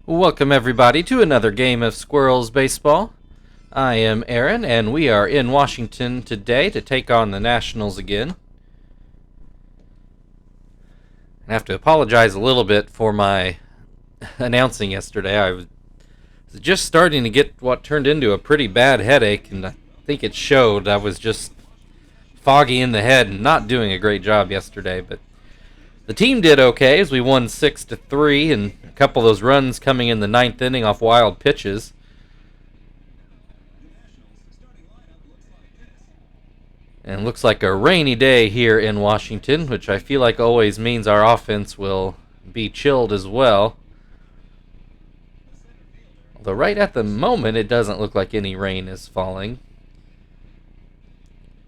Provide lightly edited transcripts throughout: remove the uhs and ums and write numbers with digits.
Welcome everybody to another game of Squirrels Baseball. I am Aaron and we are in Washington today to take on the Nationals again. I have to apologize a little bit for my announcing yesterday. I was just starting to get what turned into a pretty bad headache, and I think it showed. I was just foggy in the head and not doing a great job yesterday, but the team did okay as we won 6-3, and a couple of those runs coming in the ninth inning off wild pitches. And it looks like a rainy day here in Washington, which I feel like always means our offense will be chilled as well. Although right at the moment it doesn't look like any rain is falling.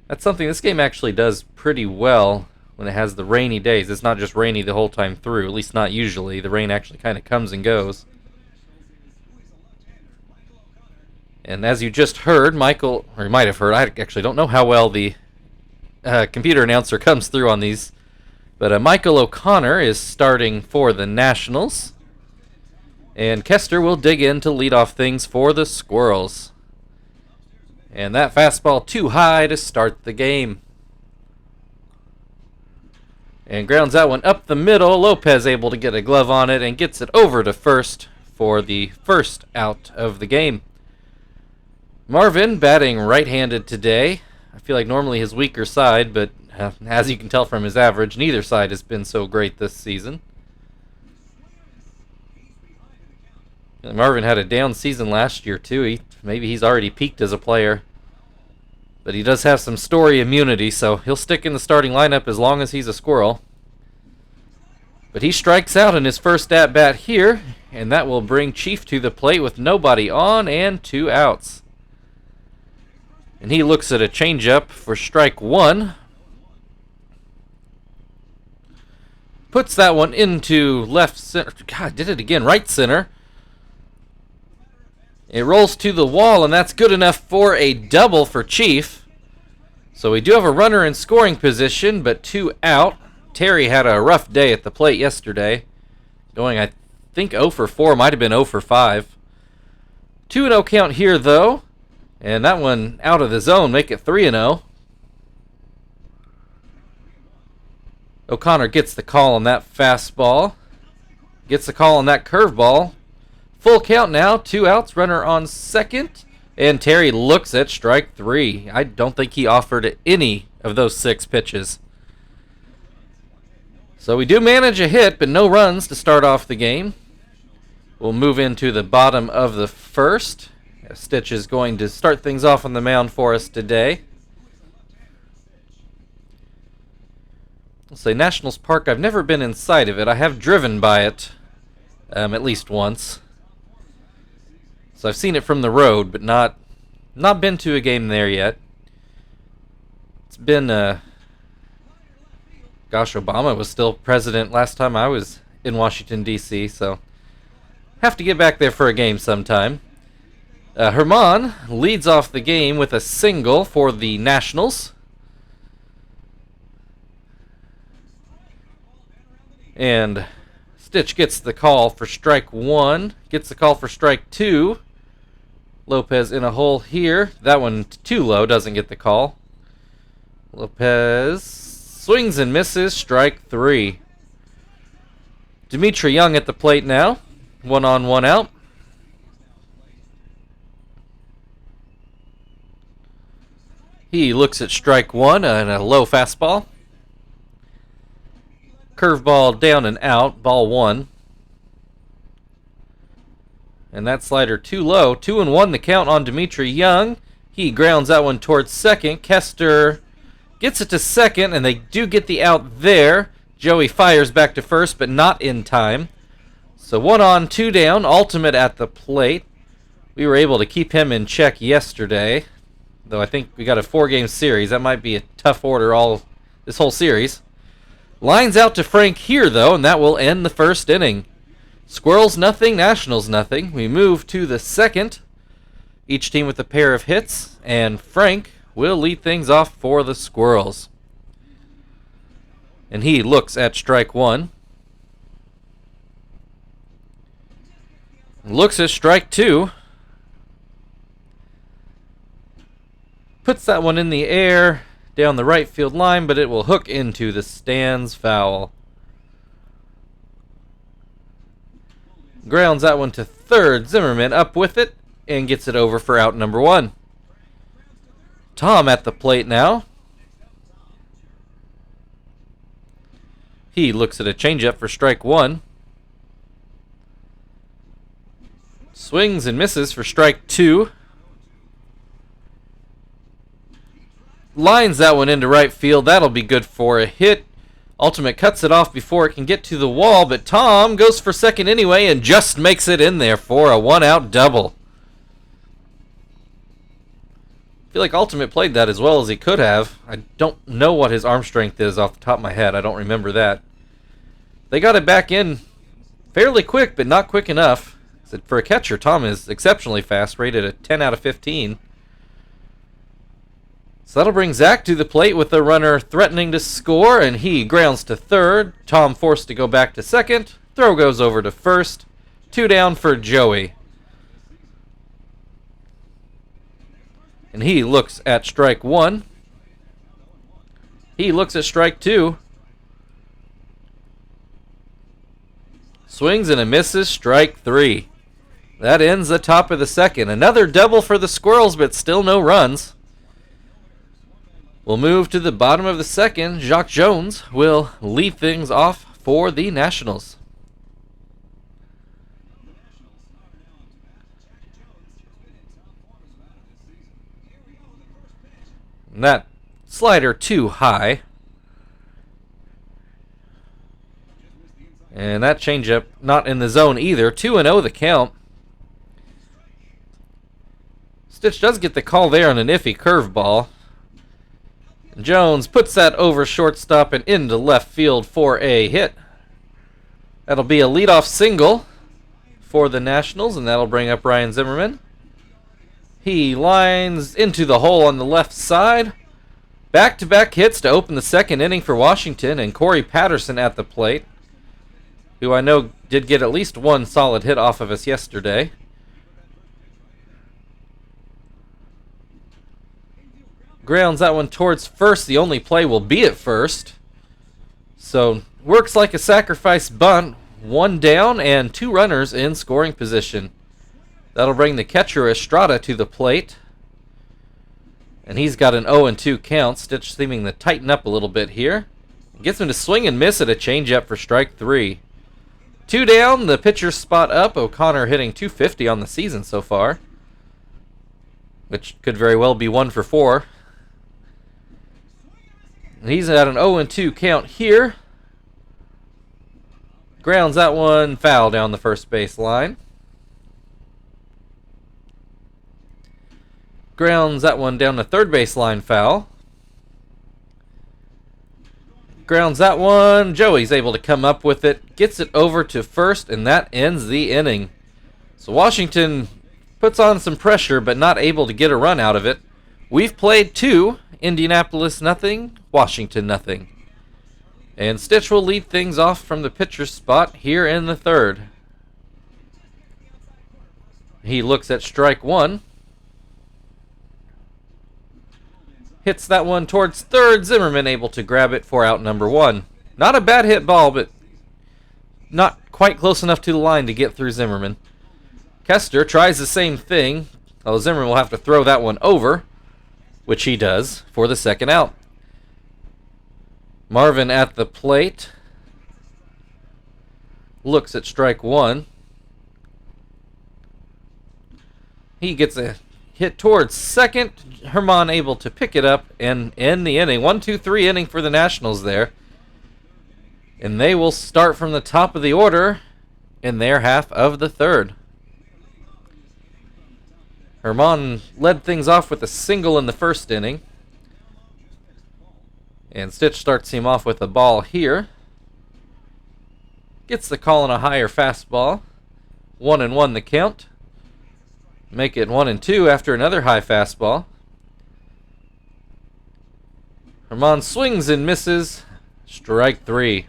That's something this game actually does pretty well when it has the rainy days. It's not just rainy the whole time through, at least not usually. The rain actually kind of comes and goes. And as you just heard, Michael, or you might have heard, I actually don't know how well the computer announcer comes through on these, but Michael O'Connor is starting for the Nationals, and Kester will dig in to lead off things for the Squirrels. And that fastball too high to start the game. And grounds that one up the middle. Lopez able to get a glove on it and gets it over to first for the first out of the game. Marvin batting right-handed today. I feel like normally his weaker side, but as you can tell from his average, neither side has been so great this season. Marvin had a down season last year too. Maybe he's already peaked as a player. But he does have some story immunity, so he'll stick in the starting lineup as long as he's a Squirrel. But he strikes out in his first at-bat here, and that will bring Chief to the plate with nobody on and 2 outs. And he looks at a changeup for strike one. Puts that one into left center. God, did it again. Right center. It rolls to the wall, and that's good enough for a double for Chief. So we do have a runner in scoring position, but 2 out. Terry had a rough day at the plate yesterday. Going, I think, 0 for 4. Might have been 0 for 5. 2-0 count here, though. And that one out of the zone, make it 3-0. O'Connor gets the call on that fastball. Gets the call on that curveball. Full count now, 2 outs, runner on second. And Terry looks at strike 3. I don't think he offered any of those 6 pitches. So we do manage a hit, but no runs to start off the game. We'll move into the bottom of the first. Stitch is going to start things off on the mound for us today. I'll say Nationals Park, I've never been inside of it. I have driven by it at least once. So I've seen it from the road, but not been to a game there yet. It's been, gosh, Obama was still president last time I was in Washington, D.C., so have to get back there for a game sometime. Herman leads off the game with a single for the Nationals. And Stitch gets the call for strike 1. Gets the call for strike 2. Lopez in a hole here. That one too low, doesn't get the call. Lopez swings and misses, strike 3. Dimitri Young at the plate now. 1 on, 1 out. He looks at strike 1 and a low fastball. Curveball down and out, ball 1. And that slider too low. 2-1 the count on Dimitri Young. He grounds that one towards second. Kester gets it to second, and they do get the out there. Joey fires back to first, but not in time. So 1 on, 2 down. Ultimate at the plate. We were able to keep him in check yesterday, though I think we got a 4-game series. That might be a tough order this whole series. Lines out to Frank here, though, and that will end the first inning. Squirrels nothing, Nationals nothing. We move to the second. Each team with a pair of hits, and Frank will lead things off for the Squirrels. And he looks at strike 1. Looks at strike 2. Puts that one in the air down the right field line, but it will hook into the stands, foul. Grounds that one to third. Zimmerman up with it and gets it over for out number 1. Tom at the plate now. He looks at a changeup for strike 1. Swings and misses for strike 2. Lines that one into right field. That'll be good for a hit. Ultimate cuts it off before it can get to the wall, but Tom goes for second anyway and just makes it in there for a 1-out double. I feel like Ultimate played that as well as he could have. I don't know what his arm strength is off the top of my head. I don't remember that. They got it back in fairly quick, but not quick enough. For a catcher, Tom is exceptionally fast, rated a 10 out of 15. So that'll bring Zach to the plate with the runner threatening to score, and he grounds to third. Tom forced to go back to second. Throw goes over to first. 2 down for Joey. And he looks at strike 1. He looks at strike 2. Swings and a misses, strike 3. That ends the top of the second. Another double for the Squirrels, but still no runs. We'll move to the bottom of the second. Jacques Jones will lead things off for the Nationals. And that slider too high. And that changeup not in the zone either. 2-0 the count. Stitch does get the call there on an iffy curveball. Jones puts that over shortstop and into left field for a hit. That'll be a leadoff single for the Nationals, and that'll bring up Ryan Zimmerman. He lines into the hole on the left side. Back-to-back hits to open the second inning for Washington, and Corey Patterson at the plate, who I know did get at least one solid hit off of us yesterday. Grounds that one towards first. The only play will be at first. So, works like a sacrifice bunt. 1 down and 2 runners in scoring position. That'll bring the catcher Estrada to the plate. And he's got an 0-2 count. Stitch seeming to tighten up a little bit here. Gets him to swing and miss at a changeup for strike 3. 2 down, the pitcher's spot up. O'Connor hitting .250 on the season so far, which could very well be 1 for 4. And he's at an 0-2 count here. Grounds that one foul down the first base line. Grounds that one down the third base line, foul. Grounds that one. Joey's able to come up with it. Gets it over to first, and that ends the inning. So Washington puts on some pressure, but not able to get a run out of it. We've played 2. Indianapolis nothing. Washington nothing. And Stitch will lead things off from the pitcher's spot here in the third. He looks at strike 1. Hits that one towards third. Zimmerman able to grab it for out number 1. Not a bad hit ball, but not quite close enough to the line to get through Zimmerman. Kester tries the same thing. Oh, Zimmerman will have to throw that one over, which he does for the second out. Marvin at the plate. Looks at strike 1. He gets a hit towards second. Herman able to pick it up and end the inning. 1-2-3 inning for the Nationals there. And they will start from the top of the order in their half of the third. Herman led things off with a single in the first inning. And Stitch starts him off with a ball here. Gets the call on a higher fastball. 1-1 the count. Make it 1-2 after another high fastball. Herman swings and misses. Strike 3.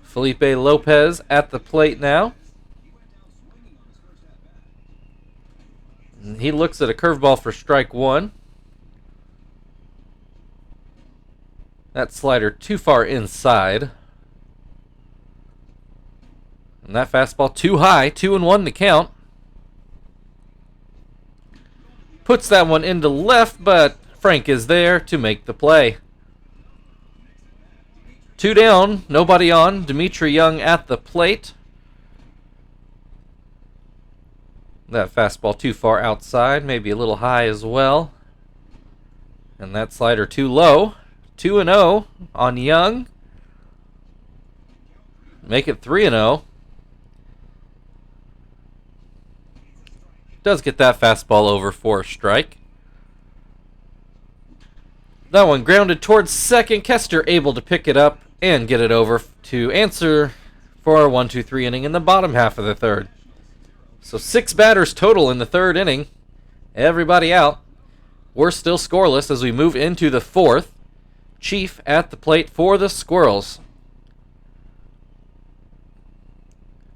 Felipe Lopez at the plate now. He looks at a curveball for strike one. That slider too far inside. And that fastball too high. 2-1 the count. Puts that one into left, but Frank is there to make the play. 2 down, nobody on. Dimitri Young at the plate. That fastball too far outside, maybe a little high as well. And that slider too low. 2-0 on Young. Make it 3-0. Does get that fastball over for a strike. That one grounded towards second. Kester able to pick it up and get it over to answer for our 1-2-3 inning in the bottom half of the third. So 6 batters total in the third inning. Everybody out. We're still scoreless as we move into the fourth. Chief at the plate for the Squirrels.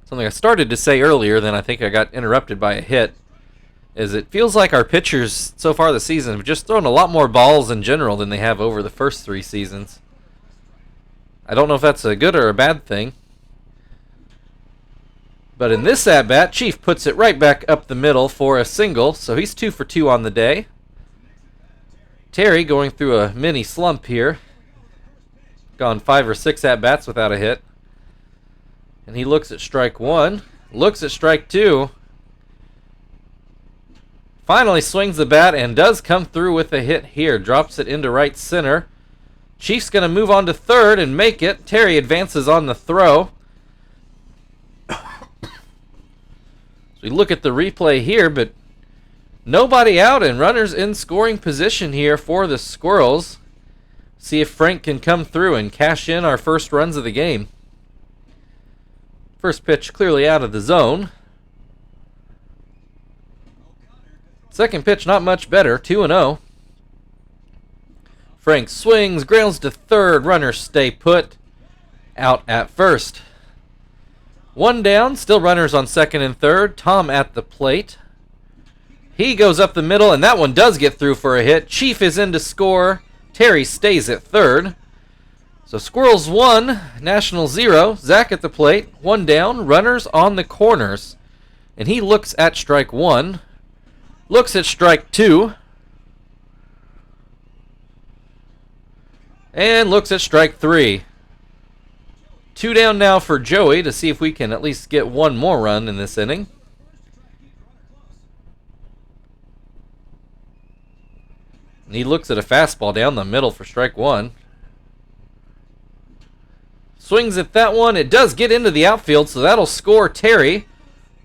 Something I started to say earlier, then I think I got interrupted by a hit, is it feels like our pitchers so far this season have just thrown a lot more balls in general than they have over the first 3 seasons. I don't know if that's a good or a bad thing. But in this at-bat, Chief puts it right back up the middle for a single, so he's 2 for 2 on the day. Terry going through a mini slump here. Gone 5 or 6 at-bats without a hit. And he looks at strike 1, looks at strike 2. Finally swings the bat and does come through with a hit here. Drops it into right center. Chief's going to move on to third and make it. Terry advances on the throw. We look at the replay here, but nobody out and runners in scoring position here for the Squirrels. See if Frank can come through and cash in our first runs of the game. First pitch clearly out of the zone. Second pitch not much better, 2-0. Frank swings, grounds to third, runners stay put. Out at first. 1 down, still runners on second and third. Tom at the plate. He goes up the middle, and that one does get through for a hit. Chief is in to score. Terry stays at third. So Squirrels 1, National 0. Zach at the plate. 1 down, runners on the corners. And he looks at strike 1. Looks at strike 2. And looks at strike 3. 2 down now for Joey to see if we can at least get 1 more run in this inning. And he looks at a fastball down the middle for strike 1. Swings at that one. It does get into the outfield, so that'll score Terry.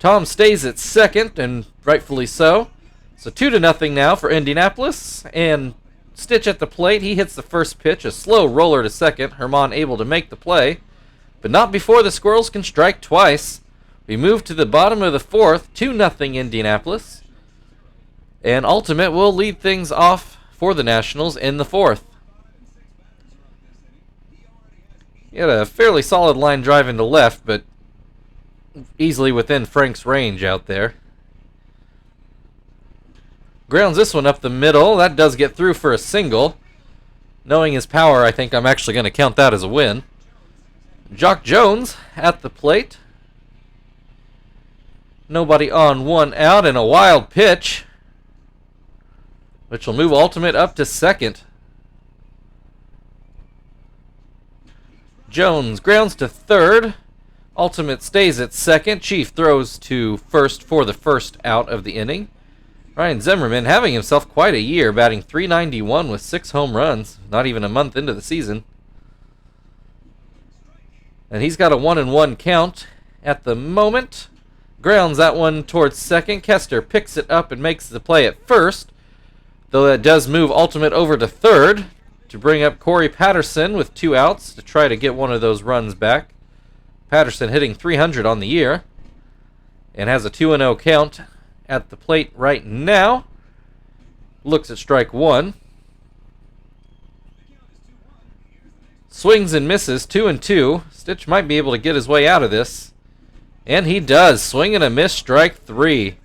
Tom stays at second, and rightfully so. So 2-0 now for Indianapolis. And Stitch at the plate. He hits the first pitch. A slow roller to second. Herman able to make the play. But not before the Squirrels can strike twice. We move to the bottom of the fourth. 2-0 Indianapolis. And Ultimate will lead things off for the Nationals in the fourth. He had a fairly solid line drive into left, but easily within Frank's range out there. Grounds this one up the middle. That does get through for a single. Knowing his power, I think I'm actually going to count that as a win. Jock Jones at the plate. Nobody on, 1 out, and a wild pitch, which will move Ultimate up to second. Jones grounds to third. Ultimate stays at second. Chief throws to first for the first out of the inning. Ryan Zimmerman having himself quite a year, batting .391 with 6 home runs, not even a month into the season. And he's got a 1-1 count at the moment. Grounds that one towards second. Kester picks it up and makes the play at first, though that does move Ultimate over to third to bring up Corey Patterson with 2 outs to try to get one of those runs back. Patterson hitting .300 on the year and has a 2-0 count at the plate right now. Looks at strike 1. Swings and misses, 2-2. Stitch might be able to get his way out of this. And he does. Swing and a miss, strike 3.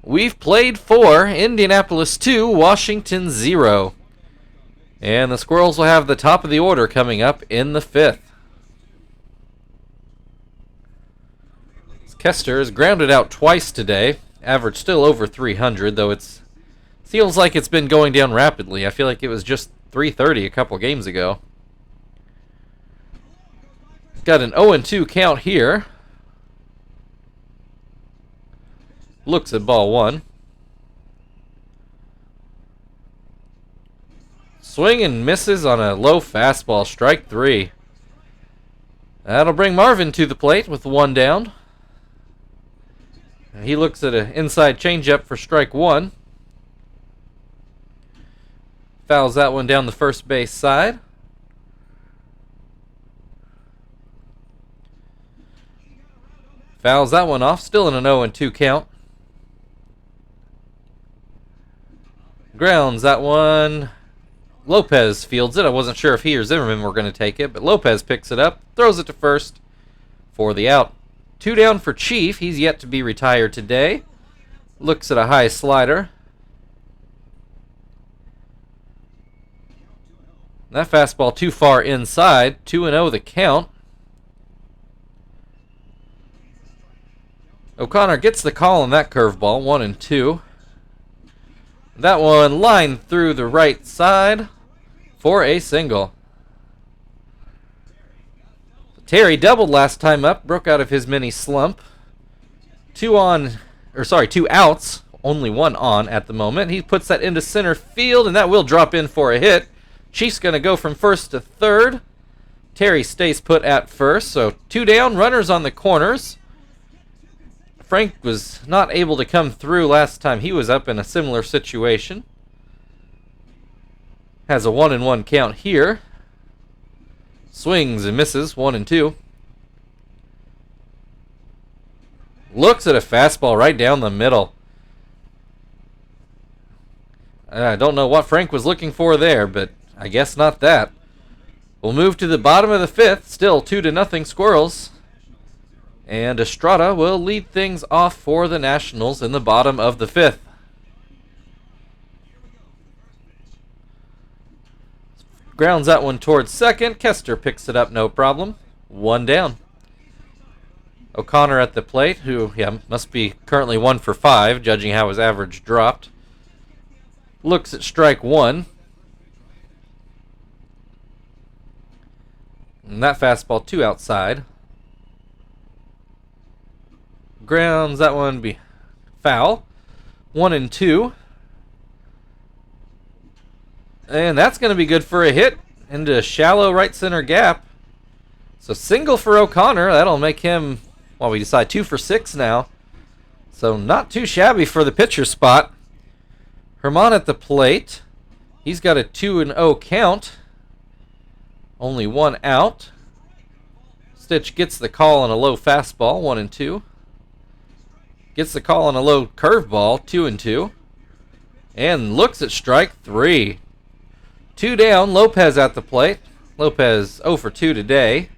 We've played 4, Indianapolis 2, Washington 0. And the Squirrels will have the top of the order coming up in the 5th. Kester is grounded out twice today. Average still over 300, though it feels like it's been going down rapidly. I feel like it was just 330 a couple games ago. Got an 0-2 count here. Looks at ball 1. Swing and misses on a low fastball, strike 3. That'll bring Marvin to the plate with 1 down. He looks at an inside changeup for strike 1. Fouls that one down the first base side. Fouls that one off, still in an 0-2 count. Grounds that one. Lopez fields it. I wasn't sure if he or Zimmerman were going to take it, but Lopez picks it up, throws it to first for the out. 2 down for Chief. He's yet to be retired today. Looks at a high slider. That fastball too far inside. 2-0 the count. O'Connor gets the call on that curveball. 1-2. That one lined through the right side for a single. Terry doubled last time up, broke out of his mini slump. 2 outs, only 1 on at the moment. He puts that into center field, and that will drop in for a hit. Chief's going to go from first to third. Terry stays put at first, so 2 down, runners on the corners. Frank was not able to come through last time he was up in a similar situation. Has a 1-1 count here. Swings and misses, 1-2. Looks at a fastball right down the middle. I don't know what Frank was looking for there, but I guess not that. We'll move to the bottom of the 5th, still 2-0 Squirrels. And Estrada will lead things off for the Nationals in the bottom of the 5th. Grounds that one towards second. Kester picks it up, no problem. 1 down. O'Connor at the plate, who must be currently 1 for 5, judging how his average dropped. Looks at strike 1. And that fastball 2 outside. Grounds that one be foul. 1-2. And that's going to be good for a hit into a shallow right center gap. So single for O'Connor. That'll make him, well, we decide 2 for 6 now. So not too shabby for the pitcher spot. Herman at the plate. He's got a 2-0 count. Only 1 out. Stitch gets the call on a low fastball. 1-2. Gets the call on a low curveball, 2-2. And looks at strike 3. 2 down, Lopez at the plate. Lopez 0 for 2 today.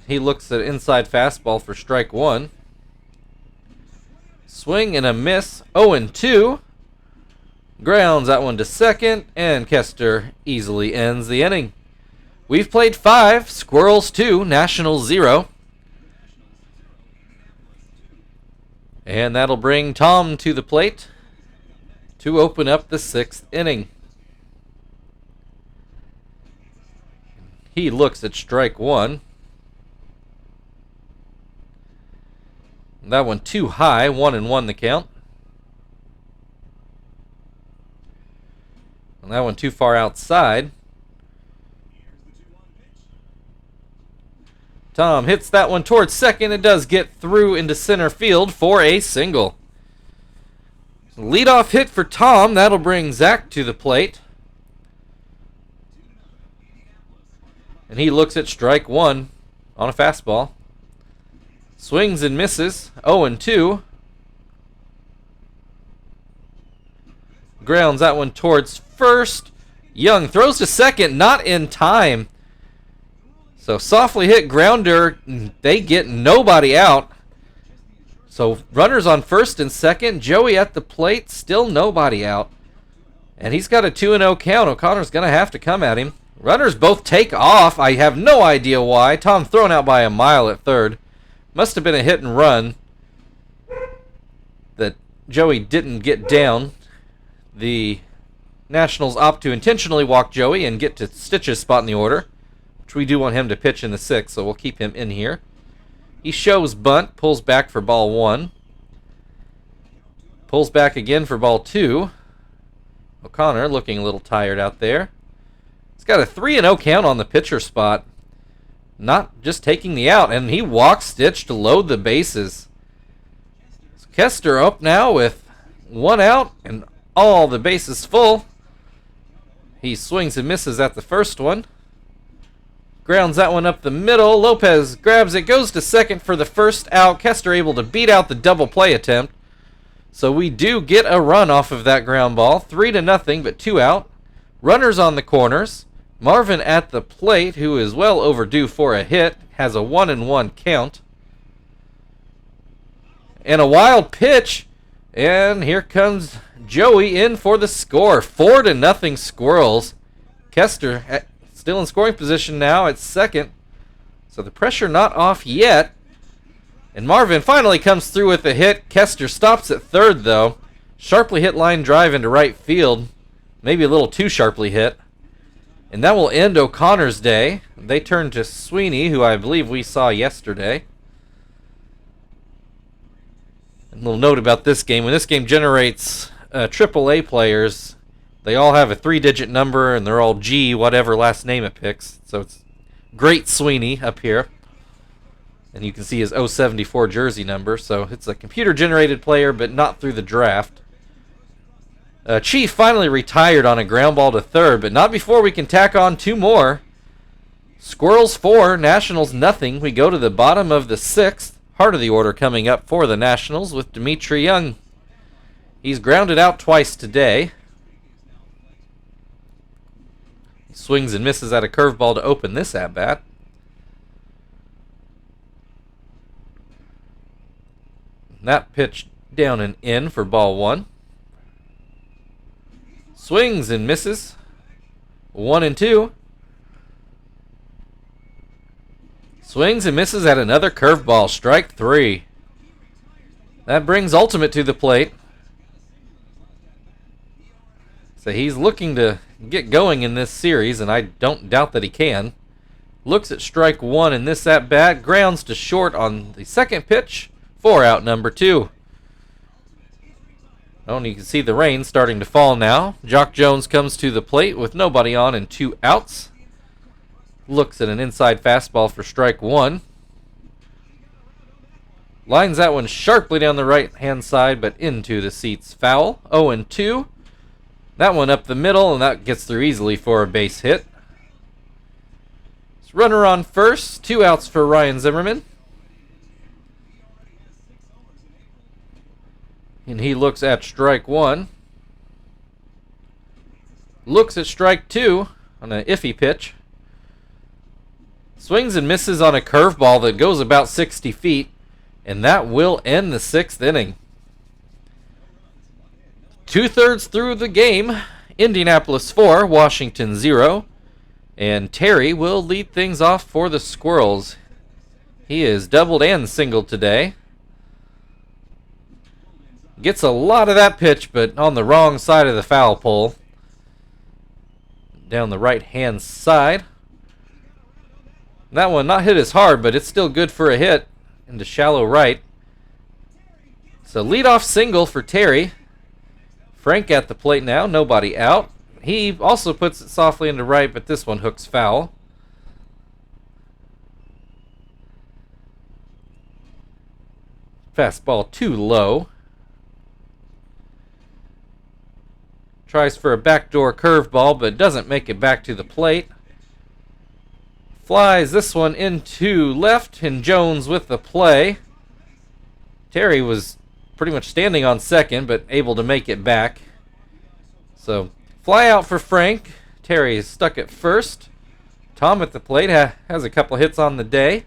He looks at inside fastball for strike 1. Swing and a miss, 0-2. Grounds that one to second, and Kester easily ends the inning. We've played 5, Squirrels 2, Nationals 0. And that'll bring Tom to the plate to open up the 6th inning. He looks at strike 1. That one too high, 1-1 the count. And that one too far outside. Tom hits that one towards second. It does get through into center field for a single. Leadoff hit for Tom. That'll bring Zach to the plate. And he looks at strike 1 on a fastball. Swings and misses. 0-2. Grounds that one towards first. Young throws to second. Not in time. So softly hit grounder. They get nobody out. So runners on first and second. Joey at the plate. Still nobody out. And he's got a 2-0 count. O'Connor's going to have to come at him. Runners both take off. I have no idea why. Tom thrown out by a mile at third. Must have been a hit and run that Joey didn't get down. The Nationals opt to intentionally walk Joey and get to Stitch's spot in the order, which we do want him to pitch in the 6th, so we'll keep him in here. He shows bunt, pulls back for ball 1. Pulls back again for ball 2. O'Connor looking a little tired out there. He's got a 3-0 count on the pitcher spot. Not just taking the out, and he walks Stitch to load the bases. So Kester up now with 1 out and all the bases full. He swings and misses at the first one. Grounds that one up the middle. Lopez grabs it, goes to second for the first out. Kester able to beat out the double play attempt. So we do get a run off of that ground ball. 3-0, but 2 out. Runners on the corners. Marvin at the plate, who is well overdue for a hit, has a 1-1 count. And a wild pitch. And here comes Joey in for the score. 4-0 Squirrels. Kester still in scoring position now at second. So the pressure not off yet. And Marvin finally comes through with a hit. Kester stops at third, though. Sharply hit line drive into right field. Maybe a little too sharply hit. And that will end O'Connor's day. They turn to Sweeney, who I believe we saw yesterday. A little note about this game. When this game generates AAA players, they all have a 3-digit number, and they're all G, whatever last name it picks. So it's Great Sweeney up here. And you can see his 074 jersey number. So it's a computer-generated player, but not through the draft. Chief finally retired on a ground ball to third, but not before we can tack on 2 more. Squirrels 4, Nationals nothing. We go to the bottom of the 6th. Heart of the order coming up for the Nationals with Dimitri Young. He's grounded out twice today. He swings and misses at a curveball to open this at-bat. That pitch down and in for ball 1. Swings and misses. 1-2. Swings and misses at another curveball. Strike 3. That brings Ultimate to the plate. So he's looking to get going in this series, and I don't doubt that he can. Looks at strike 1 in this at-bat. Grounds to short on the second pitch. 4 out, number 2. Oh, and you can see the rain starting to fall now. Jock Jones comes to the plate with nobody on and 2 outs. Looks at an inside fastball for strike 1. Lines that one sharply down the right-hand side, but into the seats. Foul. 0-2. That one up the middle, and that gets through easily for a base hit. It's runner on first. 2 outs for Ryan Zimmerman. And he looks at strike 1. Looks at strike 2 on an iffy pitch. Swings and misses on a curveball that goes about 60 feet. And that will end the 6th inning. 2/3 through the game. Indianapolis 4, Washington 0. And Terry will lead things off for the Squirrels. He is doubled and singled today. Gets a lot of that pitch, but on the wrong side of the foul pole. Down the right-hand side. That one not hit as hard, but it's still good for a hit into shallow right. So leadoff single for Terry. Frank at the plate now, nobody out. He also puts it softly into right, but this one hooks foul. Fastball too low. Tries for a backdoor curveball, but doesn't make it back to the plate. Flies this one into left, and Jones with the play. Terry was pretty much standing on second, but able to make it back. So, fly out for Frank. Terry is stuck at first. Tom at the plate has a couple hits on the day.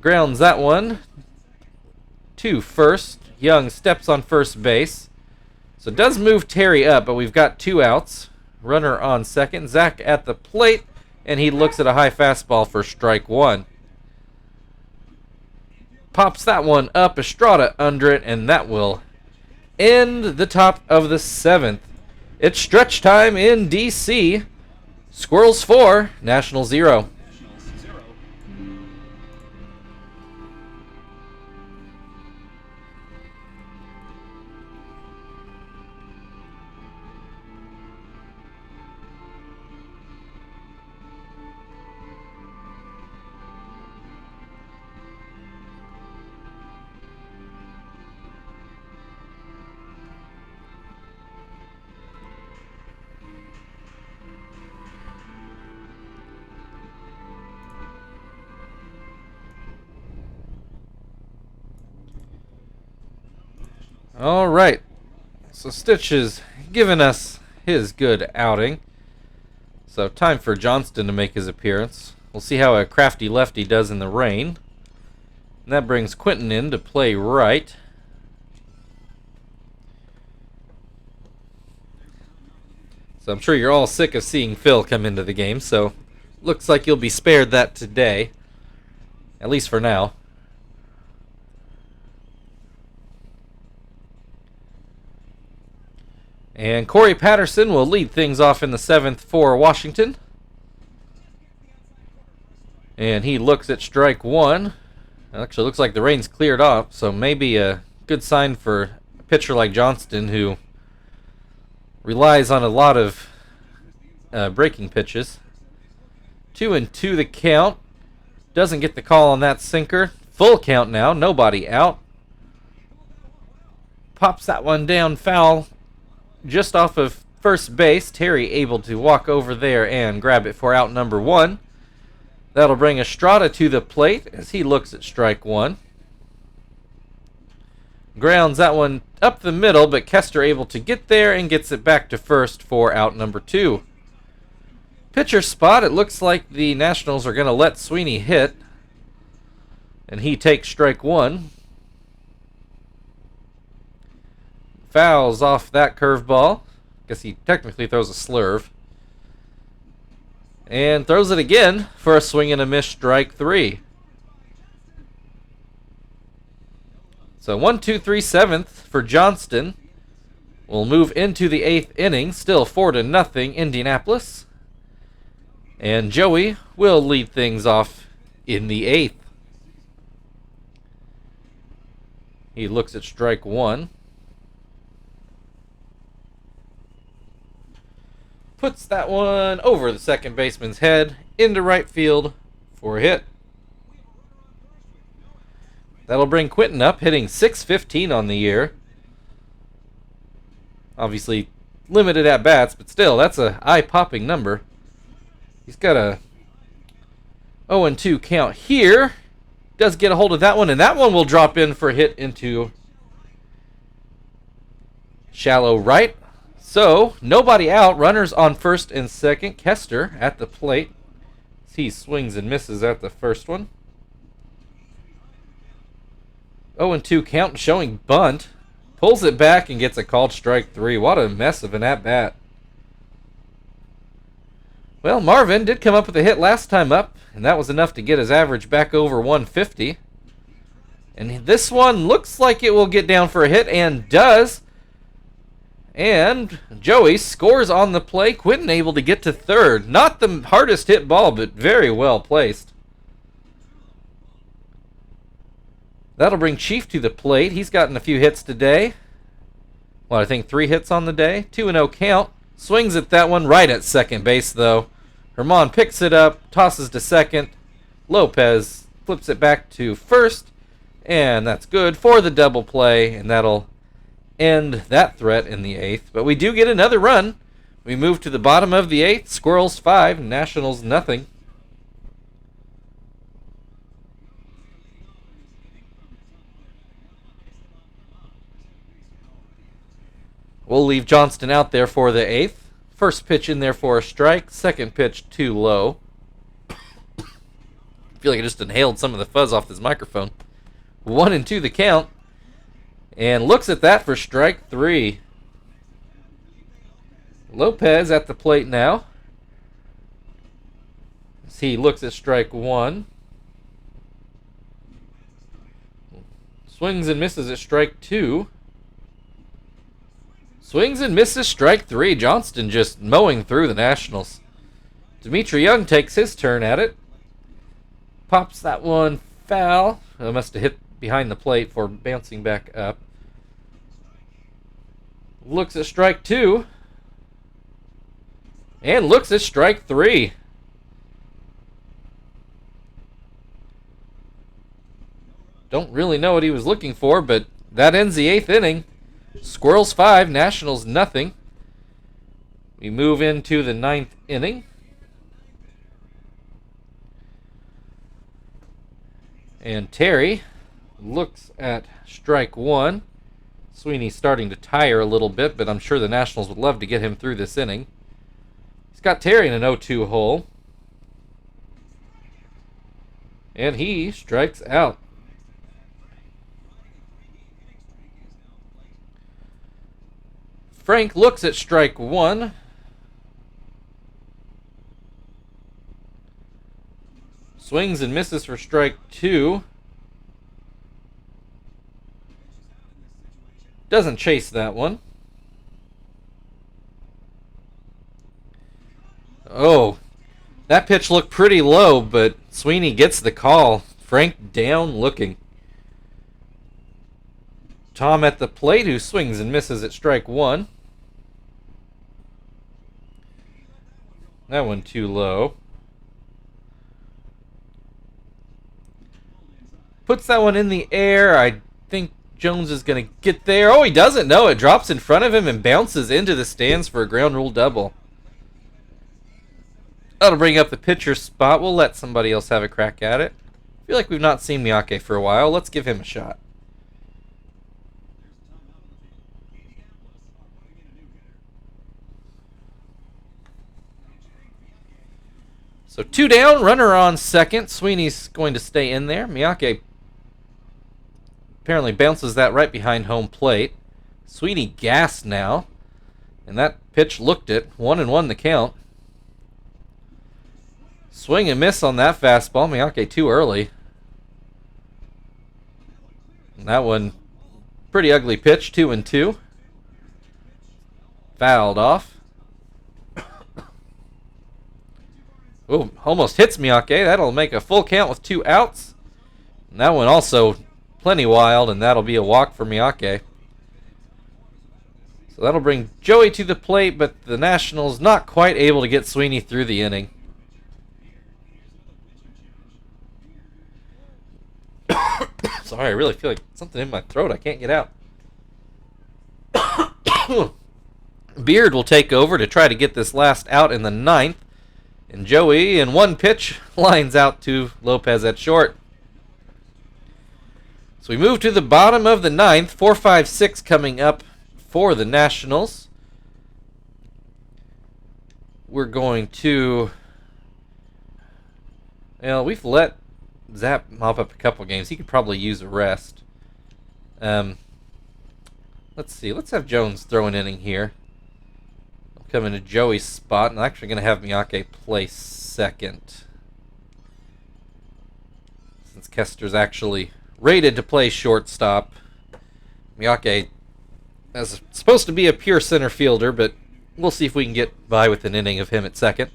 Grounds that one to first. Young steps on first base. So it does move Terry up, but we've got 2 outs. Runner on second. Zach at the plate, and he looks at a high fastball for strike 1. Pops that one up. Estrada under it, and that will end the top of the 7th. It's stretch time in D.C. Squirrels 4, Nationals 0. All right, so Stitch has given us his good outing. So time for Johnston to make his appearance. We'll see how a crafty lefty does in the rain. And that brings Quentin in to play right. So I'm sure you're all sick of seeing Phil come into the game, so looks like you'll be spared that today, at least for now. And Corey Patterson will lead things off in the 7th for Washington. And he looks at strike 1. It actually looks like the rain's cleared off, so maybe a good sign for a pitcher like Johnston, who relies on a lot of breaking pitches. 2-2 the count. Doesn't get the call on that sinker. Full count now, nobody out. Pops that one down foul. Just off of first base. Terry able to walk over there and grab it for out number 1. That'll bring Estrada to the plate as he looks at strike 1. Grounds that one up the middle, but Kester able to get there and gets it back to first for out number 2. Pitcher spot, it looks like the Nationals are going to let Sweeney hit. And he takes strike 1. Fouls off that curveball. Guess he technically throws a slurve. And throws it again for a swing and a miss, strike 3. So 1-2-3 7th for Johnston. We'll move into the 8th inning. Still 4-0 Indianapolis. And Joey will lead things off in the 8th. He looks at strike 1. Puts that one over the second baseman's head into right field for a hit. That'll bring Quentin up, hitting .615 on the year. Obviously limited at bats, but still, that's a eye-popping number. He's got a 0-2 count here. Does get a hold of that one, and that one will drop in for a hit into shallow right. So, nobody out. Runners on first and second. Kester at the plate. He swings and misses at the first one. 0-2 count, showing bunt. Pulls it back and gets a called strike 3. What a mess of an at-bat. Well, Marvin did come up with a hit last time up, and that was enough to get his average back over 150. And this one looks like it will get down for a hit, and does. And Joey scores on the play. Quentin able to get to third. Not the hardest hit ball, but very well placed. That'll bring Chief to the plate. He's gotten a few hits today. Well, I think 3 hits on the day. 2-0 count. Swings at that one right at second base, though. Herman picks it up, tosses to second. Lopez flips it back to first. And that's good for the double play, and that'll end that threat in the 8th. But we do get another run. We move to the bottom of the 8th. Squirrels 5, Nationals nothing. We'll leave Johnston out there for the 8th. First pitch in there for a strike. Second pitch too low. I feel like I just inhaled some of the fuzz off this microphone. 1-2 the count. And looks at that for strike 3. Lopez at the plate now. As he looks at strike 1. Swings and misses at strike 2. Swings and misses strike 3. Johnston just mowing through the Nationals. Dimitri Young takes his turn at it. Pops that one foul. It must have hit behind the plate for bouncing back up. Looks at strike 2. And looks at strike 3. Don't really know what he was looking for, but that ends the 8th inning. Squirrels 5, Nationals nothing. We move into the 9th inning. And Terry looks at strike 1. Sweeney's starting to tire a little bit, but I'm sure the Nationals would love to get him through this inning. He's got Terry in an 0-2 hole. And he strikes out. Frank looks at strike 1. Swings and misses for strike 2. Doesn't chase that one. Oh, that pitch looked pretty low, but Sweeney gets the call. Frank down looking. Tom at the plate, who swings and misses at strike 1. That one too low. Puts that one in the air. I think Jones is going to get there. Oh, he doesn't. No, it drops in front of him and bounces into the stands for a ground rule double. That'll bring up the pitcher spot. We'll let somebody else have a crack at it. I feel like we've not seen Miyake for a while. Let's give him a shot. So 2 down, runner on second. Sweeney's going to stay in there. Miyake apparently bounces that right behind home plate. Sweeney gassed now. And that pitch looked it. 1-1 the count. Swing and miss on that fastball. Miyake too early. And that one, pretty ugly pitch. 2-2. Fouled off. Oh, almost hits Miyake. That'll make a full count with 2 outs. And that one also plenty wild, and that'll be a walk for Miyake. So that'll bring Joey to the plate, but the Nationals not quite able to get Sweeney through the inning. Sorry, I really feel like something in my throat I can't get out. Beard will take over to try to get this last out in the 9th. And Joey, in one pitch, lines out to Lopez at short. So we move to the bottom of the 9th. 4-5-6 coming up for the Nationals. We're going to... Well, we've let Zap mop up a couple games. He could probably use a rest. Let's see. Let's have Jones throw an inning here. Come into Joey's spot, and I'm actually going to have Miyake play second. Since Kester's actually rated to play shortstop. Miyake is supposed to be a pure center fielder, but we'll see if we can get by with an inning of him at second.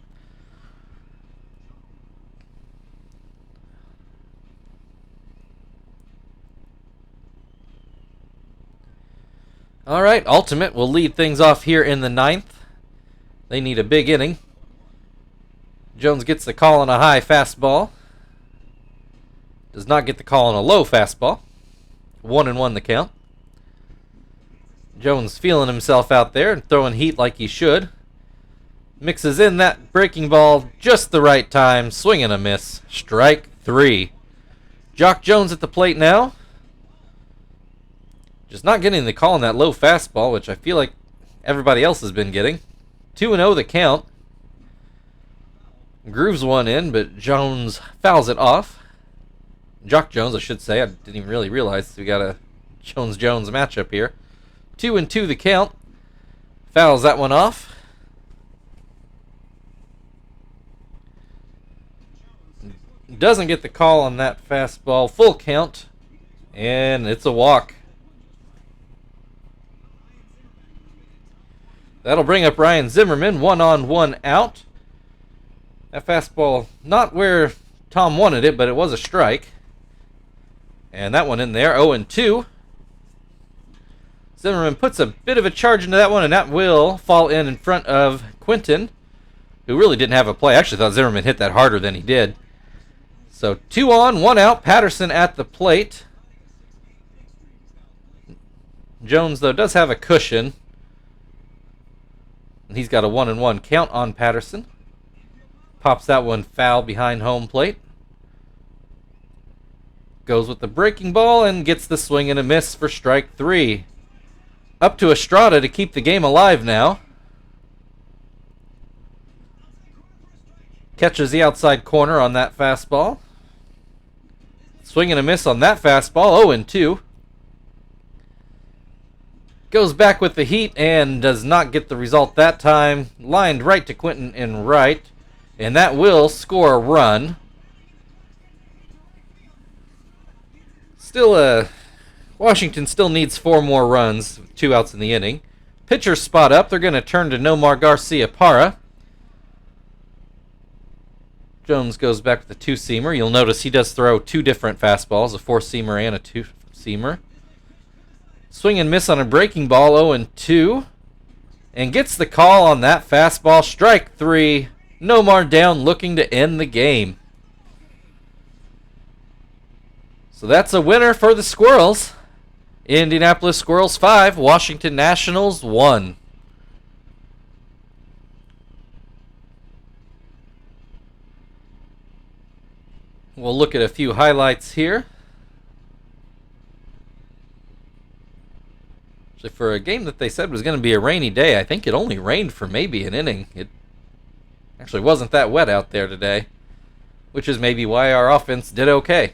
All right, Ultimate will lead things off here in the 9th. They need a big inning. Jones gets the call on a high fastball. Does not get the call on a low fastball. 1-1 the count. Jones feeling himself out there and throwing heat like he should. Mixes in that breaking ball just the right time. Swing and a miss. Strike 3. Jock Jones at the plate now. Just not getting the call on that low fastball, which I feel like everybody else has been getting. 2-0 the count. Grooves one in, but Jones fouls it off. Jock Jones, I should say. I didn't even really realize we got a Jones matchup here. 2-2 the count. Fouls that one off. Doesn't get the call on that fastball. Full count. And it's a walk. That'll bring up Ryan Zimmerman. 1 on, 1 out. That fastball, not where Tom wanted it, but it was a strike. And that one in there. 0-2. Zimmerman puts a bit of a charge into that one, and that will fall in front of Quinton, who really didn't have a play. I actually thought Zimmerman hit that harder than he did. So 2 on, 1 out. Patterson at the plate. Jones, though, does have a cushion. And he's got a 1-1 count on Patterson. Pops that one foul behind home plate. Goes with the breaking ball and gets the swing and a miss for strike 3. Up to Estrada to keep the game alive now. Catches the outside corner on that fastball. Swing and a miss on that fastball. 0-2. Goes back with the heat and does not get the result that time. Lined right to Quinton in right. And that will score a run. Still, Washington still needs 4 more runs. 2 outs in the inning. Pitcher spot up. They're going to turn to Nomar Garcia-Parra. Jones goes back with the 2-seamer. You'll notice he does throw 2 different fastballs, a 4-seamer and a 2-seamer. Swing and miss on a breaking ball, 0-2. And gets the call on that fastball, strike 3. Nomar down, looking to end the game. So that's a winner for the Squirrels. Indianapolis Squirrels 5, Washington Nationals 1. We'll look at a few highlights here. Actually, for a game that they said was going to be a rainy day, I think it only rained for maybe an inning. It actually wasn't that wet out there today, which is maybe why our offense did okay.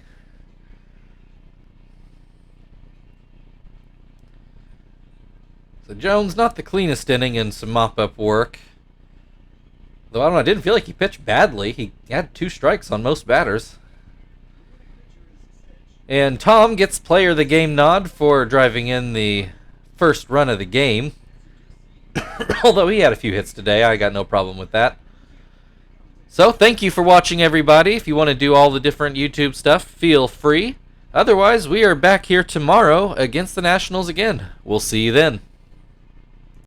So Jones, not the cleanest inning and some mop-up work. Though I don't know, I didn't feel like he pitched badly. He had 2 strikes on most batters. And Tom gets player of the game nod for driving in the first run of the game. Although he had a few hits today, I got no problem with that. So thank you for watching, everybody. If you want to do all the different YouTube stuff, feel free. Otherwise, we are back here tomorrow against the Nationals again. We'll see you then.